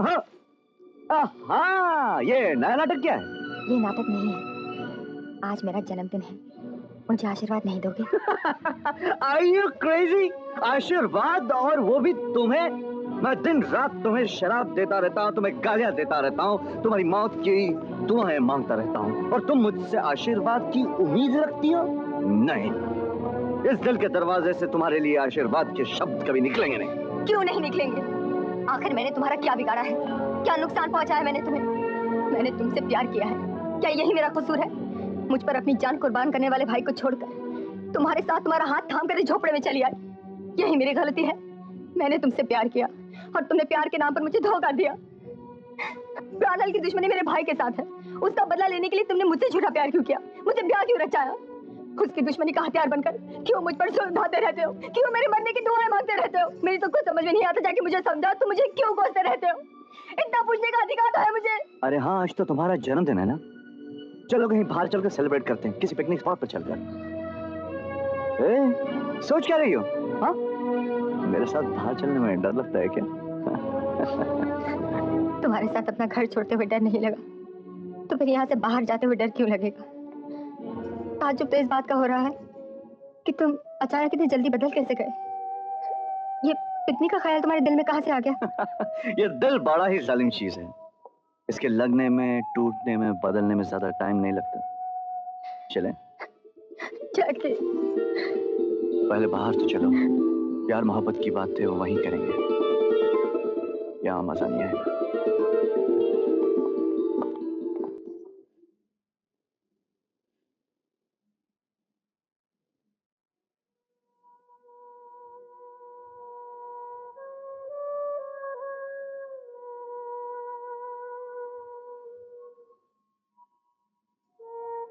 हाँ, ये नया नाटक क्या है? ये नाटक नहीं है, आज मेरा जन्मदिन है, मुझे आशीर्वाद नहीं दोगे? Are you crazy? आशीर्वाद, और वो भी तुम्हें? मैं दिन रात तुम्हें शराब देता रहता हूँ, तुम्हें गालियाँ देता रहता हूँ, तुम्हारी मौत की दुआएं मांगता रहता हूँ, और तुम मुझसे आशीर्वाद की उम्मीद रखती हो? नहीं, इस दिल के दरवाजे से तुम्हारे लिए आशीर्वाद के शब्द कभी निकलेंगे नहीं। क्यों नहीं निकलेंगे? आखिर मैंने तुम्हारा क्या बिगाड़ा है? क्या नुकसान पहुंचाया मैंने तुम्हें? मैंने तुमसे प्यार किया है, क्या यही मेरा कसूर है? मुझ पर अपनी जान कुर्बान करने वाले भाई को छोड़कर तुम्हारे साथ तुम्हारा हाथ थाम कर झोपड़े में चली आई, यही मेरी गलती है। मैंने तुमसे प्यार किया और तुमने प्यार के नाम पर मुझे धोखा दिया। प्राणल की दुश्मनी मेरे भाई के साथ है, उसका बदला लेने के लिए तुमने मुझसे झूठा प्यार क्यों किया? मुझे ब्याह क्यों रचाया? उसकी दुश्मनी का हथियार बनकर क्यों मुझ पर जुल्म ढाते रहते हो? क्यों मेरे मरने की दुआएं मांगते रहते हो? मेरी तो कुछ समझ में नहीं आता, जाके मुझे समझाओ, तुम मुझे क्यों कोसते रहते हो? इतना पूछने का अधिकार तो है मुझे। अरे हाँ, आज तो तुम्हारा जन्मदिन है ना, चलो कहीं बाहर चलकर सेलिब्रेट करते हैं, किसी पिकनिक स्पॉट पर चलकर। सोच क्या रही हो? हाँ, मेरे साथ बाहर चलने में डर लगता है क्या? तुम्हारे साथ अपना घर छोड़ते हुए डर नहीं लगा, तो फिर यहाँ से बाहर जाते हुए डर क्यों लगेगा? ताज्जुब तो इस बात का हो रहा है कि तुम अचानक इतनी जल्दी बदल कैसे गए? ये पिकनिक का ख्याल तुम्हारे दिल में कहाँ से आ गया? ये दिल बड़ा ही जालिम चीज है, इसके लगने में, टूटने में, बदलने में ज्यादा टाइम नहीं लगता। चलें? जाके पहले बाहर तो चलो, प्यार मोहब्बत की बातें वो वहीं करेंगे, यहाँ मजा नहीं आएगा।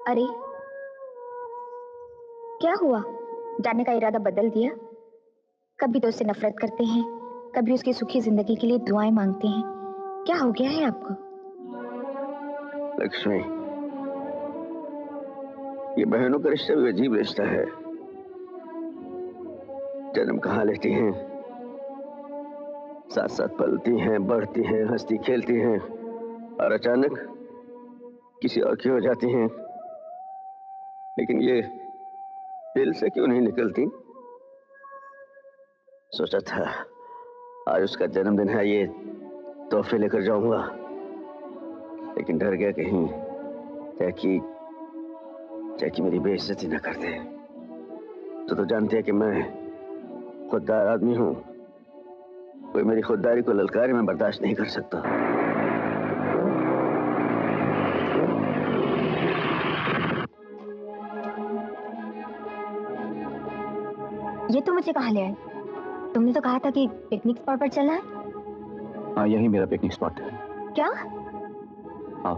अरे क्या हुआ? जाने का इरादा बदल दिया? कभी तो उससे नफरत करते हैं, कभी उसकी सुखी जिंदगी के लिए दुआएं मांगते हैं। क्या हो गया है आपको? लक्ष्मी, ये बहनों का रिश्ता भी अजीब रिश्ता है। जन्म कहाँ लेती हैं, साथ साथ पलती हैं, बढ़ती हैं, हंसती खेलती हैं, और अचानक किसी और की हो जाती हैं। लेकिन ये दिल से क्यों नहीं निकलती? सोचा था आज उसका जन्मदिन है, ये तोहफे लेकर जाऊंगा, लेकिन डर गया कहीं जैकी मेरी बेइज्जती न कर दे। तो जानती है कि मैं खुददार आदमी हूं, कोई मेरी खुददारी को ललकारे में बर्दाश्त नहीं कर सकता। ये तो मुझे कहाँ ले आए? तुमने तो कहा था कि पिकनिक स्पॉट पर चलना है। हाँ, यही मेरा पिकनिक स्पॉट है। क्या? हाँ।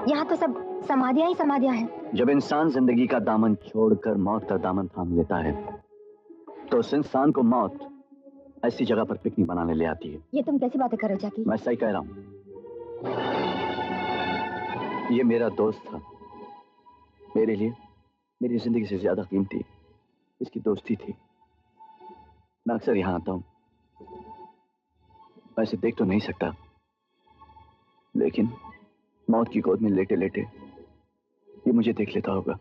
यहाँ तो सब समाधियां ही समाधियां हैं। जब इंसान जिंदगी का दामन छोड़कर मौत का दामन थाम लेता है, तो उस इंसान को मौत ऐसी जगह पर पिकनिक बनाने ले आती है। ये तुम कैसी बातें कर रहे हो जाकी? मैं सही कह रहा हूँ। ये मेरा दोस्त था, मेरे लिए मेरी जिंदगी से ज्यादा कीमती इसकी दोस्ती थी। मैं अक्सर यहाँ आता हूँ, मैं इसे देख तो नहीं सकता, लेकिन मौत की गोद में लेटे लेटे ये मुझे देख लेता होगा।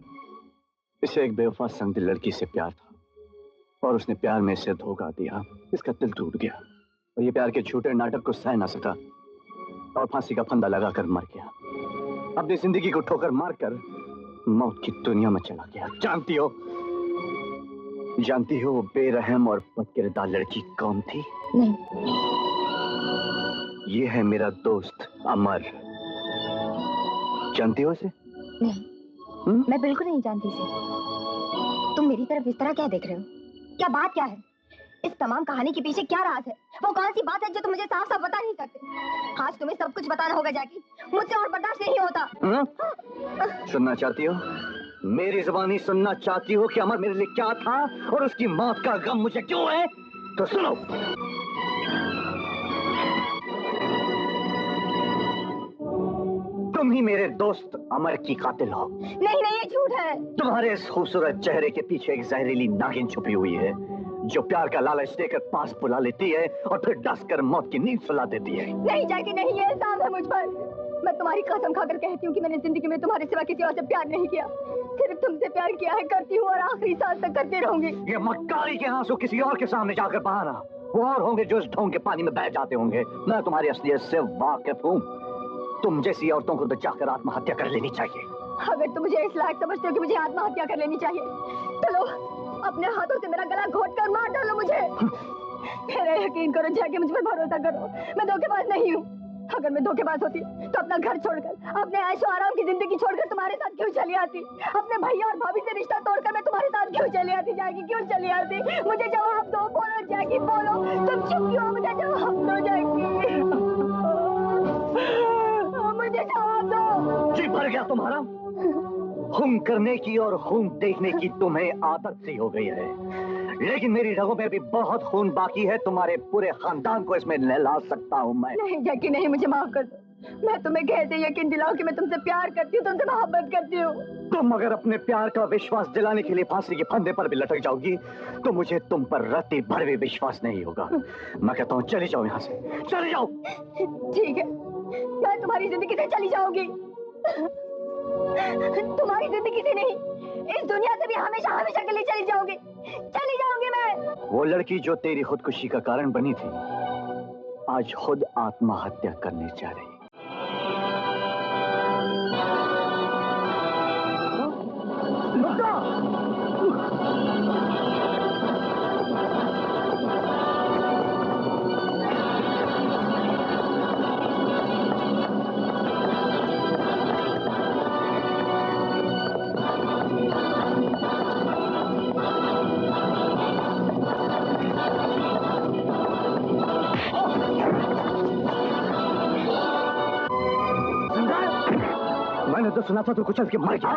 इसे एक बेवफा संगदिल लड़की से प्यार था, और उसने प्यार में इसे धोखा दिया। इसका दिल टूट गया, और ये प्यार के झूठे नाटक को सह ना सका, और फांसी का फंदा लगाकर मर गया। अपनी जिंदगी को ठोकर मारकर मौत की दुनिया में चला गया। जानती हो वो बेरहम और बदकिरदार लड़की कौन थी? नहीं। ये है मेरा दोस्त अमर। जानती हो इसे? नहीं। मैं बिल्कुल नहीं जानती इसे। तुम मेरी तरफ इस तरह क्या देख रहे हो? क्या बात क्या है? इस तमाम कहानी के पीछे क्या राज है? वो कौन सी बात है जो तुम मुझे साफ साफ बता नहीं सकते? आज तुम्हें सब कुछ बताना होगा जाकी, मुझसे और बर्दाश्त नहीं होता। सुनना चाहती हो? मेरी जुबानी सुनना चाहती हो कि अमर मेरे लिए क्या था और उसकी मौत का गम मुझे क्यों है? तो सुनो। तुम ही मेरे दोस्त अमर की कातिल हो। नहीं नहीं, ये झूठ है। तुम्हारे इस खूबसूरत चेहरे के पीछे एक जहरीली नागिन छुपी हुई है, जो प्यार का लालच देकर पास बुला लेती है और फिर डस कर मौत की नींद सुला देती है। नहीं जैकी नहीं, ये इल्जाम है मुझ पर। मैं तुम्हारी कसम खाकर कहती हूँ कि मैंने जिंदगी में तुम्हारे सिवा किसी और से प्यार नहीं किया, सिर्फ तुमसे प्यार किया है, करती हूँ और आखिरी सांस तक करती रहूंगी। ये मक्कारी के आंसू किसी और के सामने जाकर बहाना, वो और होंगे जो इस ढोंग के पानी में बह जाते होंगे। मैं तुम्हारी असलियत से वाकिफ हूँ। तुम जैसी औरतों को तो जाकर आत्महत्या कर लेनी चाहिए। अगर तुम मुझे इस लायक समझते हो कि मुझे आत्महत्या कर लेनी चाहिए, तो लो अपने हाथों से मेरा गला घोट कर मार डालो मुझे। मेरा यकीन करो जैकी, मुझ पर भरोसा करो, मैं धोखेबाज नहीं हूँ। अगर मैं धोखेबाज होती तो अपना घर छोड़कर, अपने ऐशो आराम की जिंदगी छोड़कर तुम्हारे साथ क्यों चली आती? अपने भैया और भाभी से रिश्ता तोड़कर मैं तुम्हारे साथ क्यों चली आती? जैकी क्यों चली आती? मुझे जवाब दो, बोलो जैकी, बोलो। तुम चुप क्यों? मुझे जवाब दो जैकी, मुझे जवाब दो। जी भर गया तुम्हारा? खून करने की और खून देखने की तुम्हें आदत सी हो गई है, लेकिन मेरी रगों में भी बहुत खून बाकी है। तुम्हारे पूरे खानदान को इसमें नहला सकता हूँ मैं। नहीं जैकी नहीं, मुझे माफ कर दो। मैं तुम्हें कैसे यकीन दिलाऊं कि मैं तुमसे प्यार करती हूँ, तुमसे मोहब्बत करती हूँ? तुम अगर अपने प्यार का विश्वास दिलाने के लिए फांसी के फंदे पर भी लटक जाओगी तो मुझे तुम पर रत्ती भर भी विश्वास नहीं होगा। मैं कहता हूँ चली जाओ यहाँ से, चली जाओ। ठीक है, मैं तुम्हारी जिंदगी से चली जाऊंगी। तुम्हारी जिंदगी से नहीं, इस दुनिया से भी हमेशा हमेशा के लिए चली जाऊंगी मैं। वो लड़की जो तेरी खुदकुशी का कारण बनी थी, आज खुद आत्महत्या करने जा रही है। मैंने तो सुना था तू कुचल के मर गया।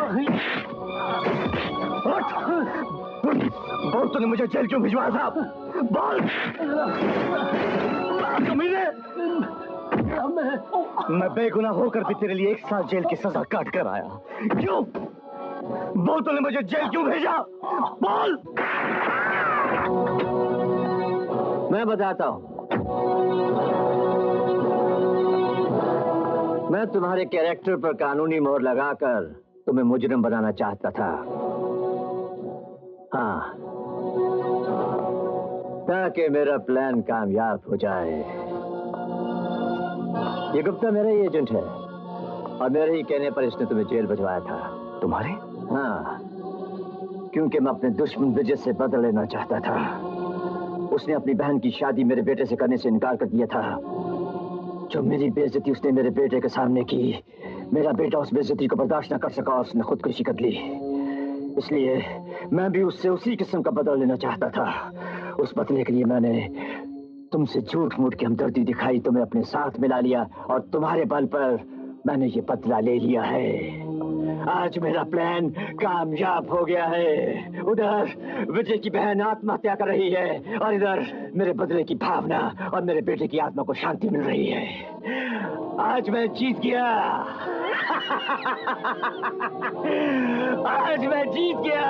बोल, तूने मुझे जेल क्यों भिजवाया था? बोल। मैं बेगुनाह होकर भी तेरे लिए 1 साल जेल की सजा काट कर आया। क्यों? बोल, तूने मुझे जेल क्यों भेजा? बोल। मैं बताता हूँ। मैं तुम्हारे कैरेक्टर पर कानूनी मोहर लगाकर तुम्हें मुजरिम बनाना चाहता था। हाँ, ताकि मेरा प्लान कामयाब हो जाए। ये गुप्ता मेरा ही एजेंट है और मेरे ही कहने पर इसने तुम्हें जेल भिजवाया था। तुम्हारे? हाँ, क्योंकि मैं अपने दुश्मन विजय से बदला लेना चाहता था। उसने अपनी बहन की शादी मेरे बेटे से करने से इनकार कर दिया था। जो मेरी बेइज्जती उसने मेरे बेटे के सामने की, मेरा बेटा उस बेइज्जती को बर्दाश्त न कर सका और उसने खुदकुशी कर ली। इसलिए मैं भी उससे उसी किस्म का बदला लेना चाहता था। उस बदले के लिए मैंने तुमसे झूठ मूठ की हमदर्दी दिखाई, तुम्हें अपने साथ मिला लिया और तुम्हारे बल पर मैंने ये बदला ले लिया है। आज मेरा प्लान कामयाब हो गया है। उधर विजय की बहन आत्महत्या कर रही है और इधर मेरे बदले की भावना और मेरे बेटे की आत्मा को शांति मिल रही है। आज मैं जीत गया। आज मैं जीत गया।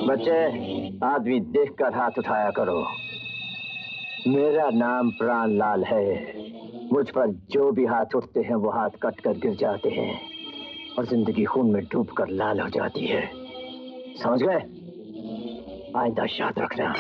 बच्चे, आदमी देखकर हाथ उठाया करो। मेरा नाम प्राणलाल है। मुझ पर जो भी हाथ उठते हैं वो हाथ कट कर गिर जाते हैं और जिंदगी खून में डूबकर लाल हो जाती है। समझ गए? आइंदा याद रखना।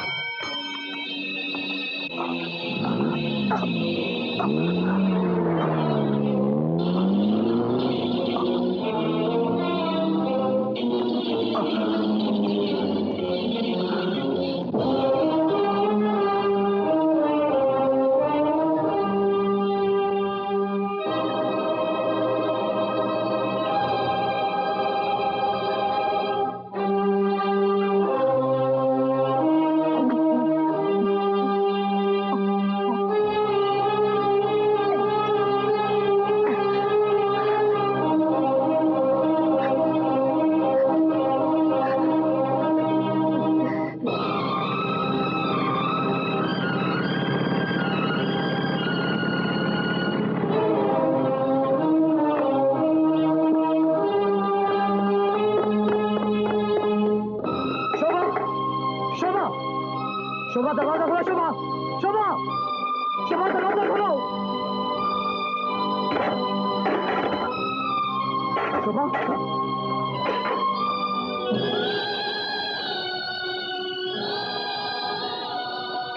शोभा दरवाजा खोलो, शोभा शोभा शोभा दरवाजा खोलो। शोभा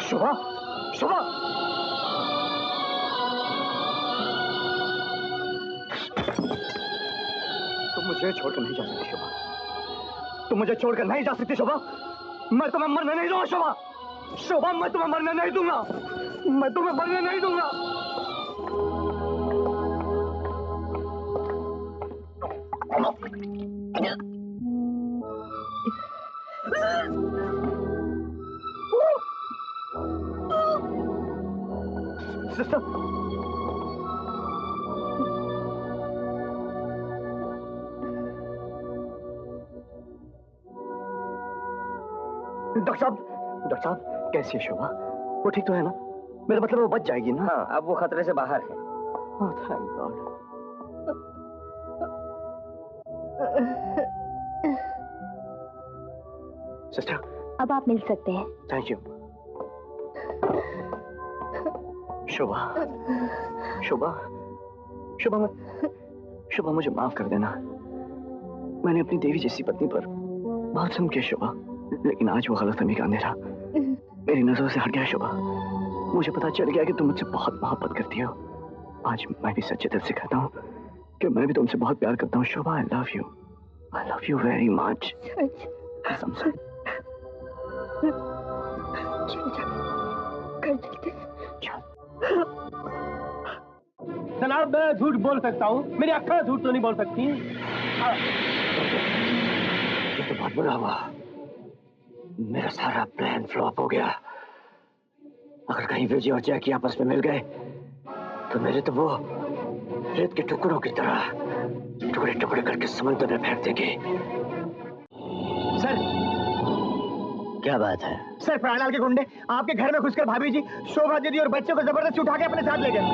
शोभा शोभा तुम मुझे छोड़कर नहीं जा सकती शोभा, तुम मुझे छोड़कर नहीं जा सकती शोभा। मैं तुम्हें मरने नहीं दूंगा शोभा, शोभा मैं तुम्हें मरने नहीं दूंगा, मैं तुम्हें मरने नहीं दूंगा। सिस्टर डॉक्टर साहब कैसी है शोभा? वो ठीक तो है ना? मेरा मतलब वो बच जाएगी ना? हाँ, अब वो खतरे से बाहर है। Oh thank God. सिस्टर अब आप मिल सकते हैं। Thank you. शोभा शोभा शोभा शोभा मुझे माफ कर देना। मैंने अपनी देवी जैसी पत्नी पर बहुत जुल्म किया शोभा, लेकिन आज वो गलतफहमी का अंधेरा मेरी नजरों से हट गया शोभा। मुझे पता चल गया कि तुम मुझसे बहुत मोहब्बत करती हो। आज मैं भी सच्चे दिल से कहता हूँ कि मैं भी तुमसे बहुत प्यार करता हूँ Shobha. I love you very much. कसम से। जनाब मैं झूठ बोल सकता हूँ, मेरी अक्खा झूठ तो नहीं बोल सकती। ये तो बहुत बुरा हुआ, मेरा सारा प्लान फ्लॉप हो गया। अगर कहीं विजय और जैकी आपस में मिल गए तो मेरे तो वो रेत के टुकड़ों की तरह टुकड़े टुकड़े करके समुद्र में फेंक देंगे। सर क्या बात है? सर प्राणलाल के गुंडे आपके घर में घुसकर भाभी जी, शोभा दीदी और बच्चों को जबरदस्ती उठा के अपने साथ ले गए।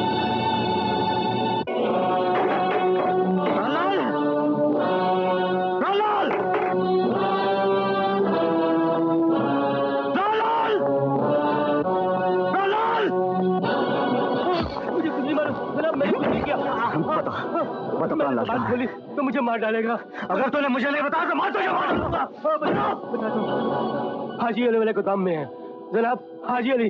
बोली तो मुझे मार डालेगा। अगर तूने मुझे नहीं बताया तो मैं तुझे मार दूंगा। बता दो। हाजी अली वाले गोदाम में है जनाब, हाजी अली।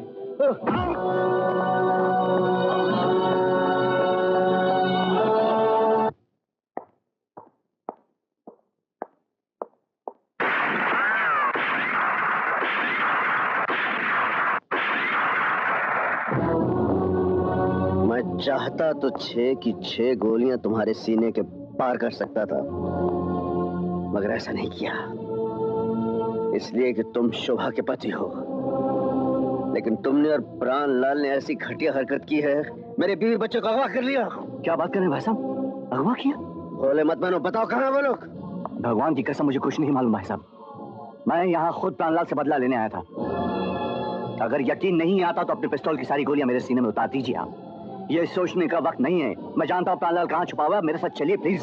मैं चाहता तो 6 की 6 गोलियां तुम्हारे सीने के पार कर सकता था, मगर ऐसा नहीं किया, इसलिए कि तुम शोभा के पति हो। लेकिन तुमने और प्राणलाल ने ऐसी घटिया हरकत की है, मेरे बीवी बच्चों को अगवा कर लिया। क्या बात कर रहे हैं भाई साहब? अगवा किया? बोले मत बनो, बताओ कहाँ वो लोग? भगवान की कसम मुझे कुछ नहीं मालूम भाई साहब। मैं यहाँ खुद प्राणलाल से बदला लेने आया था। अगर यकीन नहीं आता तो अपने पिस्तौल की सारी गोलियां मेरे सीने में उतार दीजिए आप। ये सोचने का वक्त नहीं है। मैं जानता हूँ प्राणलाल कहाँ छुपा हुआ है। मेरे साथ चलिए प्लीज।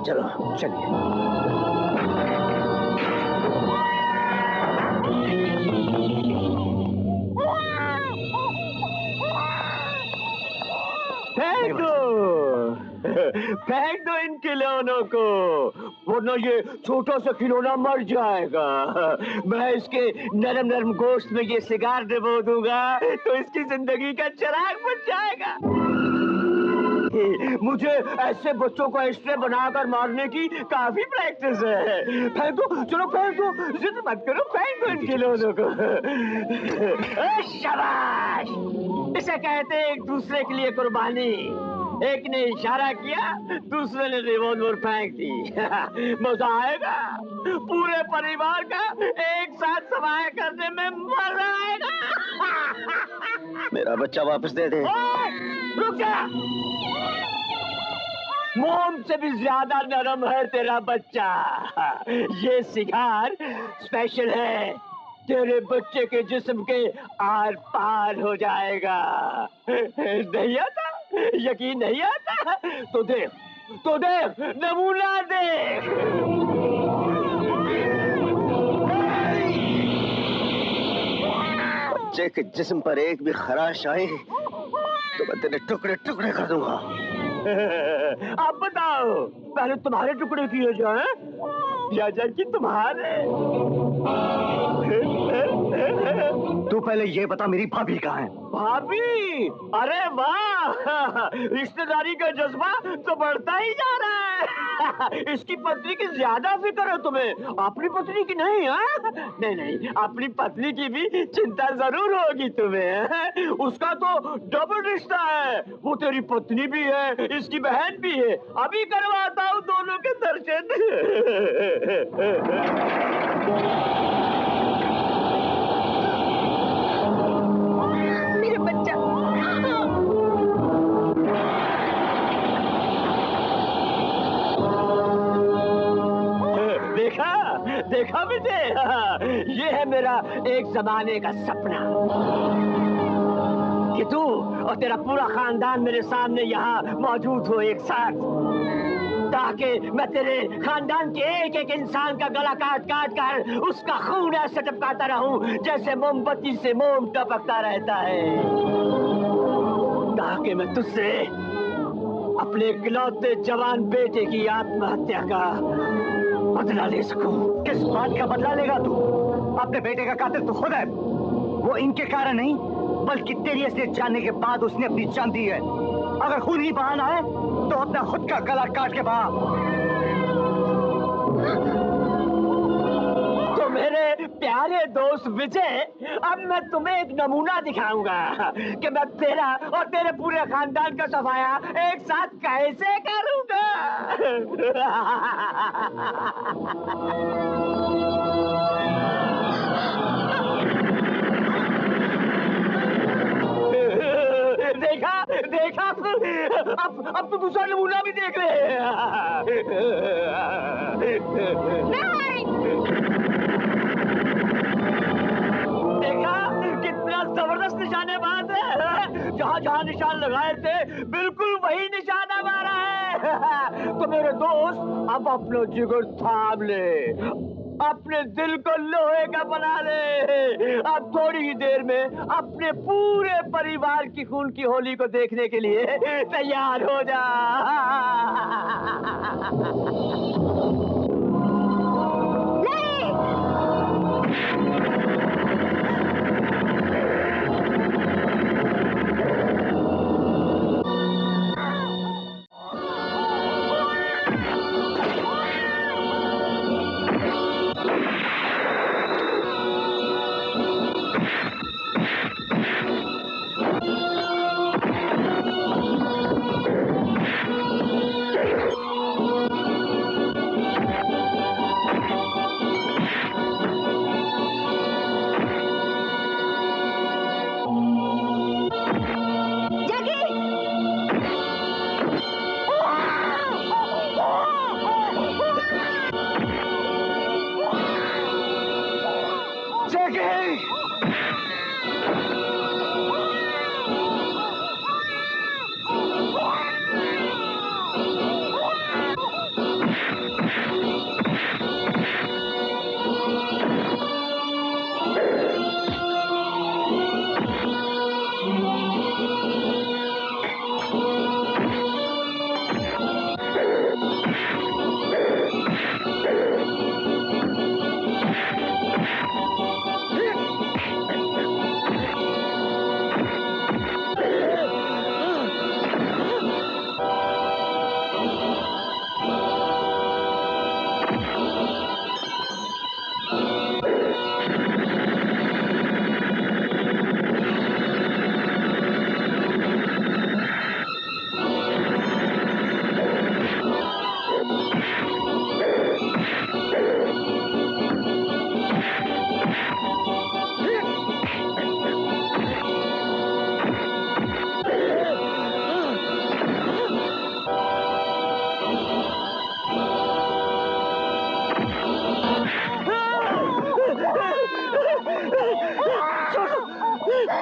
चलो चलिए। फेंक दो इन खिलौनों को, वरना ये छोटा सा खिलौना मर जाएगा। मैं इसके नरम नरम गोश्त में ये सिगार डबो दूंगा तो इसकी जिंदगी का चिराग बन जाएगा। मुझे ऐसे बच्चों को एक्स्ट्रे बनाकर मारने की काफी प्रैक्टिस है। फेंको, चलो फेंको, जिद मत करो, फेंक दो इन खिलौनों को। शाबाश, इसे कहते हैं एक दूसरे के लिए कुर्बानी। एक ने इशारा किया, दूसरे ने रिवॉल्वर फेंक दी। मजा आएगा, पूरे परिवार का एक साथ सफाई करने में मजा आएगा। मेरा बच्चा वापस दे दे। रुक जा, मोम से भी ज्यादा नरम है तेरा बच्चा। ये सिगार स्पेशल है, तेरे बच्चे के जिस्म के आर पार हो जाएगा। नहीं आता? यकीन नहीं आता? तो देख नमूना देख। बच्चे के जिस्म पर एक भी खराश आई तो मैं तेरे टुकड़े टुकड़े कर दूंगा। अब बताओ, पहले तुम्हारे टुकड़े किए जाए या कि तुम्हारे? तू पहले ये बता मेरी भाभी कहाँ है? भाभी? अरे वाह, रिश्तेदारी का जज्बा तो बढ़ता ही जा रहा है। इसकी पत्नी की ज्यादा फिक्र है तुम्हें, अपनी पत्नी की नहीं? हाँ, नहीं नहीं, अपनी पत्नी की भी चिंता जरूर होगी तुम्हें। उसका तो डबल रिश्ता है, वो तेरी पत्नी भी है, इसकी बहन भी है। अभी करवाता हूँ दोनों के दर्शन। मेरा बच्चा। देखा देखा विजय, ये है मेरा एक जमाने का सपना कि तू और तेरा पूरा खानदान मेरे सामने यहाँ मौजूद हो एक साथ, ताकि मैं तेरे खानदान के एक एक इंसान का गला काट काट कर उसका खून ऐसे टपकाता रहूं जैसे मोमबत्ती से मोम टपकता रहता है, ताकि मैं तुझसे अपने इकलौते जवान बेटे की आत्महत्या का बदला ले सकूं। किस बात का बदला लेगा तू? अपने बेटे का कातिल तो खुद है। वो इनके कारण नहीं बल्कि तेरी असलियत जानने के बाद उसने अपनी जान दी है। अगर खून ही बहाना है तो अपना खुद का गला काट के बहा। तो मेरे प्यारे दोस्त विजय, अब मैं तुम्हें एक नमूना दिखाऊंगा कि मैं तेरा और तेरे पूरे खानदान का सफाया एक साथ कैसे करूंगा। देखा देखा, अब तो दूसरा नमूना भी देख ले। देखा कितना जबरदस्त निशानेबाज है, जहाँ जहाँ निशान लगाए थे बिल्कुल वही निशाना मारा है। तो मेरे दोस्त, अब अपना जिगर थाम ले, अपने दिल को लोहे का बना ले। अब थोड़ी ही देर में अपने पूरे परिवार की खून की होली को देखने के लिए तैयार हो जा।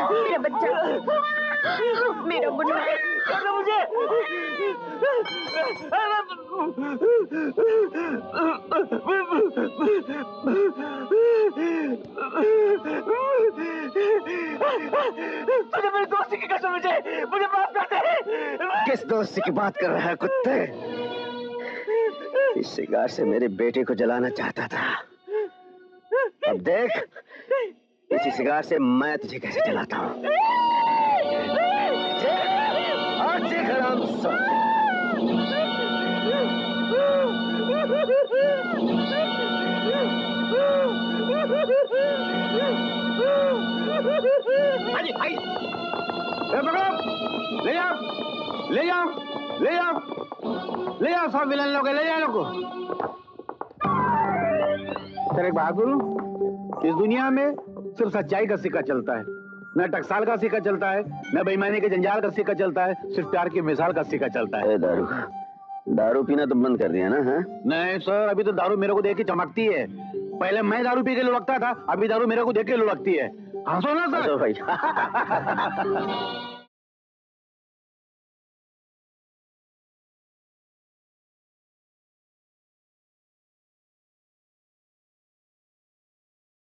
मेरा बच्चा। मेरा मुन्ना छोड़ो मुझे। तुझे मेरी दोस्ती की कसम, मुझे माफ कर दे। किस दोस्ती की बात कर रहा है कुत्ते? इस सिगार से मेरे बेटे को जलाना चाहता था। अब देख इसी सिगार से मैं तुझे कैसे जलाता हूँ। भाई ले जाओ ले जाओ ले जाओ ले जाओ, सब विलन लोग ले जाओ लोग। तेरे एक बात बोलूं, इस दुनिया में सिर्फ सच्चाई का सिक्का चलता है, न टकसाल का सिक्का चलता है, न बेईमानी के जंजाल का सिक्का चलता है, सिर्फ प्यार की मिसाल का सिक्का चलता है। दारू पीना तो बंद कर दिया ना? है नहीं सर, अभी तो दारू मेरे को देख के चमकती है। पहले मैं दारू पी के लुढ़कता था, अभी दारू मेरे को देख के लुढ़कती है। हंसो ना सर। भाई